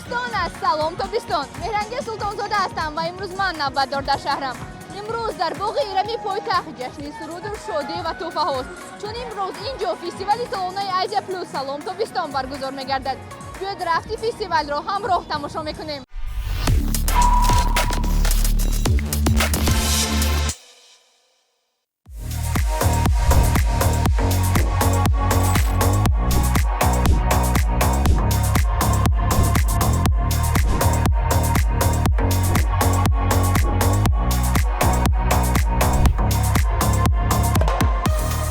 دوستان از سلام тобистон مهرنگی سلطانزاده هستم و امروز من نوبتدار در شهرم. امروز در باغ ایرمی پایتخت جشن سرود و شادی و توفهاست. چون امروز اینجا فستیوال سالانای آزیا-Плюс سلام тобистон برگزار می‌گردد. بیاید رفتی فستیوال را همراه تماشا می‌کنیم.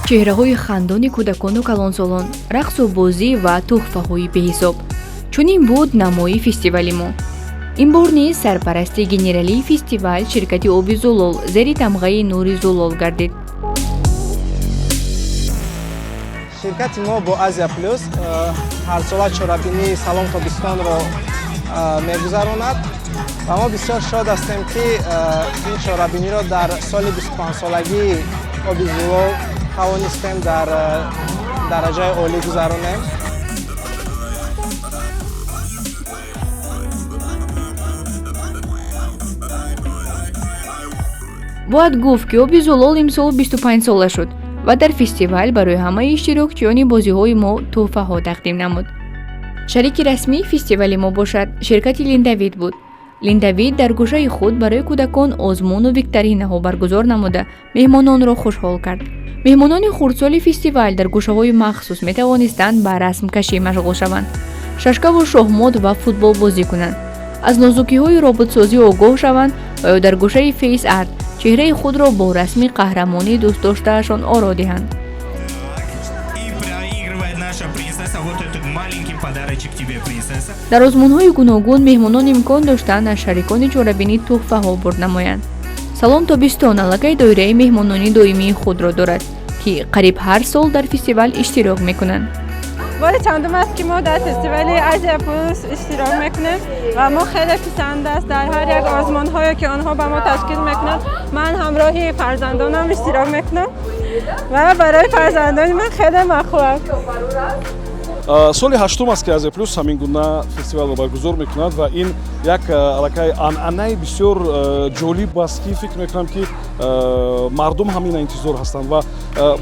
چهره‌های خندانی کودکان و کالانسالان، رقص و بازی و туҳфаҳои беҳисоб. چونین بود намои фестивали ما. این بار نیز سرپرستی گنرالии фестивал شرکتی Оби Зулол зери тамғаи Нури Зулол гардид. شرکتی ما با азия-Плюс هر سال چهاربینی سالم тобистон را می‌گذراند و ما بسیار شاد هستیم که این چهاربینی را در سال 25 سالگی Оби Зулол توانستیم در درجه عالی گذرانیم. باید گفت که Оби Зулол امسال 25 ساله شد و در فستیوال برای همه اشتراکچیان بازی‌های ما توفه‌ها تقدیم نمود. شریک رسمی فستیوال ما باشد شرکت لیندوید بود. لیندوید در گوشه خود برای کودکان آزمون و ویکتورین‌ها برگزار نموده مهمانان را خوشحال کرد. مهمانان خردسال فستیوال در گوشه‌های مخصوص می‌توانستند با رسم کشی مشغول شوند، ششکه و شاهماد و فوتبال بازی کنند، از نازکی‌های رابطه‌سازی آگاه شوند و یا در گوشه فیس آرت چهره خود را با رسم قهرمانی دوست داشته‌شان آرا دهند. در آزمون‌های گوناگون مهمانان امکان داشتند از شریکان چهاربینی توفه‌ها برد نمایند. سالم тобистон аллакай доираи меҳмонони доимии худро дорад ки қариб ҳар сол дар фестивал иштирок мекунанд. بار چندم است که ما در فستیوال азия-Плюс اشتراک میکنیم و ما خیلی پسند است در هر یک آزمون‌هایی که آنها به ما تشکیل میکنند من همراهی فرزندانم اشتراک میکنم و برای فرزندان من خیلی مخوف. соли ҳаштум аст ки азия-Плюс ҳамин гуна фестивалро баргузор мекунад ва ин як аллакай анъанаи бисёр ҷолиб аст ки фикр мекунам ки мардум ҳамина интизор ҳастанд ва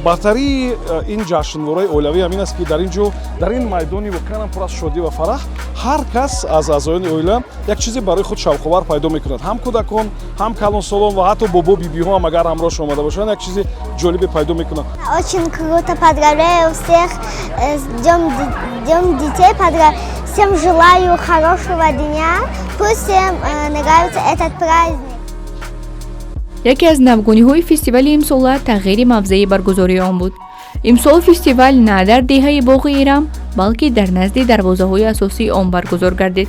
бартарии ин ҷашнвораи оилавии ҳамин аст ки дар ин ҷо дар ин майдони воқеан пур аз шодӣ ва фараҳ ҳар кас аз аъзоёни оила як чизе барои худ шавқовар пайдо мекунад. ҳам кӯдакон ҳам калонсолон ва ҳатто бобо бибиҳо ҳам агар ҳамроҳшон омада бошанд як чизи ҷолибе пайдо мекунад. Очень круто, поздравляю всех с Днем детей, всем желаю хорошего дня, пусть всем нравится этот праздник. яке аз навгониҳои фестивали имсола тағйири мавзеи баргузории он буд. имсол фестивал на дар деҳаи боғи ирам балки дар назди дарвозаҳои асосии он баргузор гардид,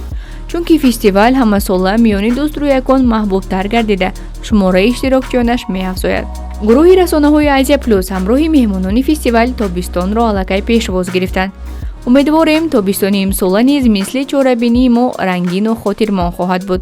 чунки фестивал ҳамасола миёни дӯсту якон маҳбубтар гардида шумораи иштирокчиёнаш меафзояд. гурӯҳи расонаҳои азия-Плюс ҳамроҳи меҳмонони фестивал тобистонро аллакай пешвоз гирифтанд. умедворем тобистони имсола низ мисли чорабинии мо рангину хотирмон хоҳад буд.